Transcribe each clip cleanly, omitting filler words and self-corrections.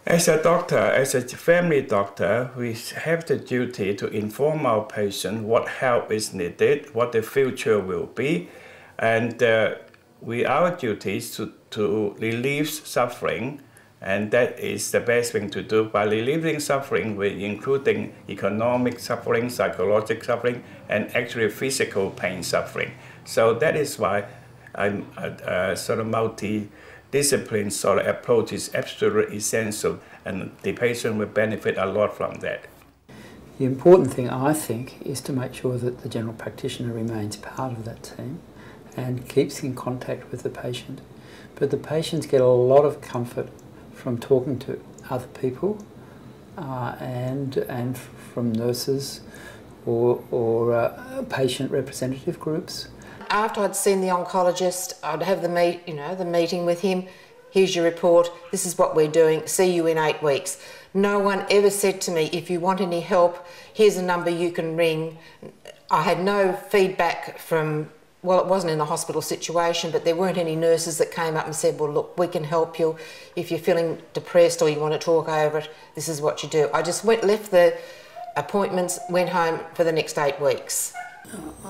As a doctor, as a family doctor, we have the duty to inform our patient what help is needed, what the future will be, and our duty is to relieve suffering, and that is the best thing to do. By relieving suffering, we're including economic suffering, psychological suffering, and actually physical pain suffering. So that is why I'm sort of multidiscipline sort of approach is absolutely essential, and the patient will benefit a lot from that. The important thing, I think, is to make sure that the general practitioner remains part of that team and keeps in contact with the patient. But the patients get a lot of comfort from talking to other people and from nurses or patient representative groups. After I'd seen the oncologist, I'd have the meeting with him. Here's your report, this is what we're doing, see you in 8 weeks. No one ever said to me, if you want any help, here's a number you can ring. I had no feedback from, well, it wasn't in a hospital situation, but there weren't any nurses that came up and said, well, look, we can help you. If you're feeling depressed or you want to talk over it, this is what you do. I just left the appointments, went home for the next 8 weeks.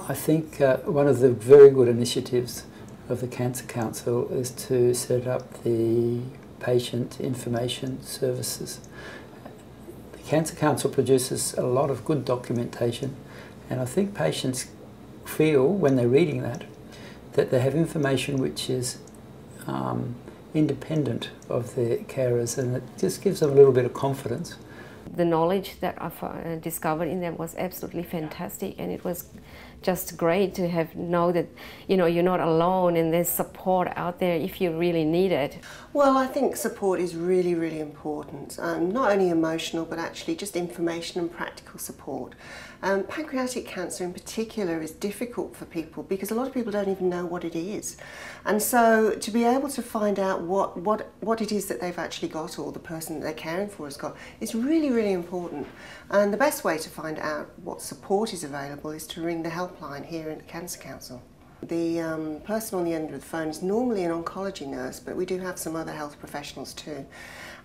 I think one of the very good initiatives of the Cancer Council is to set up the patient information services. The Cancer Council produces a lot of good documentation, and I think patients feel when they're reading that they have information which is independent of their carers, and it just gives them a little bit of confidence. The knowledge that I've discovered in them was absolutely fantastic, and it was just great to know that you're not alone and there's support out there if you really need it. Well, I think support is really, really important. Not only emotional, but actually just information and practical support. Pancreatic cancer in particular is difficult for people because a lot of people don't even know what it is. And so to be able to find out what it is that they've actually got, or the person that they're caring for has got, is really, really important. And the best way to find out what support is available is to ring the helpline here at the Cancer Council. The person on the end of the phone is normally an oncology nurse, but we do have some other health professionals too.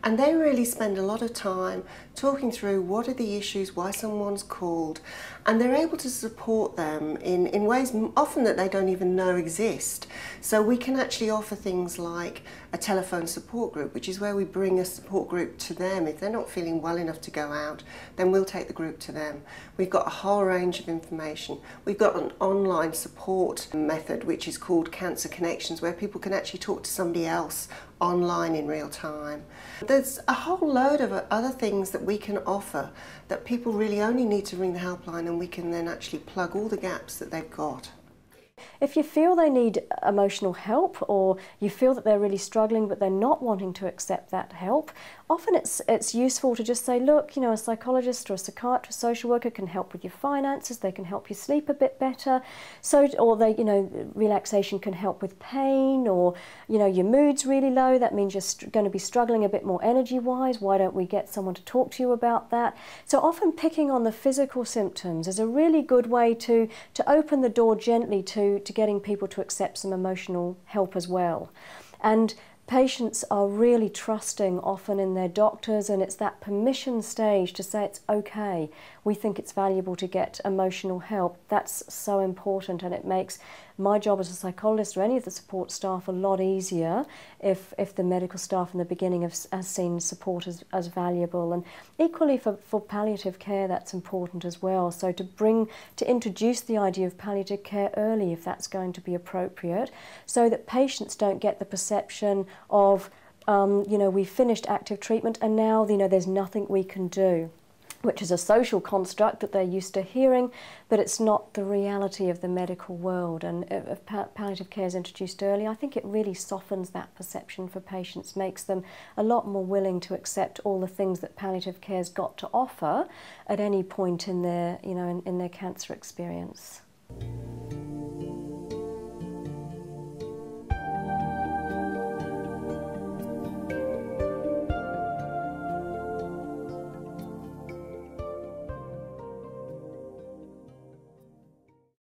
And they really spend a lot of time talking through what are the issues, why someone's called, and they're able to support them in ways often that they don't even know exist. So we can actually offer things like a telephone support group, which is where we bring a support group to them. If they're not feeling well enough to go out, then we'll take the group to them. We've got a whole range of information. We've got an online support method which is called Cancer Connections, where people can actually talk to somebody else online in real time. There's a whole load of other things that we can offer that people really only need to ring the helpline, and we can then actually plug all the gaps that they've got. If you feel they need emotional help, or you feel that they're really struggling but they're not wanting to accept that help, often it's useful to just say, look, a psychologist or a psychiatrist, social worker can help with your finances, they can help you sleep a bit better, or relaxation can help with pain, or your mood's really low, that means you're going to be struggling a bit more energy-wise, why don't we get someone to talk to you about that? So often picking on the physical symptoms is a really good way to open the door gently to getting people to accept some emotional help as well. And patients are really trusting often in their doctors, and it's that permission stage to say it's okay, we think it's valuable to get emotional help. That's so important, and it makes my job as a psychologist or any of the support staff a lot easier if the medical staff in the beginning has seen support as valuable. And equally for palliative care, that's important as well. So to introduce the idea of palliative care early, if that's going to be appropriate, so that patients don't get the perception of we've finished active treatment and now there's nothing we can do, which is a social construct that they're used to hearing, but it's not the reality of the medical world. And if palliative care is introduced early, I think it really softens that perception for patients, makes them a lot more willing to accept all the things that palliative care's got to offer at any point in their, in their cancer experience.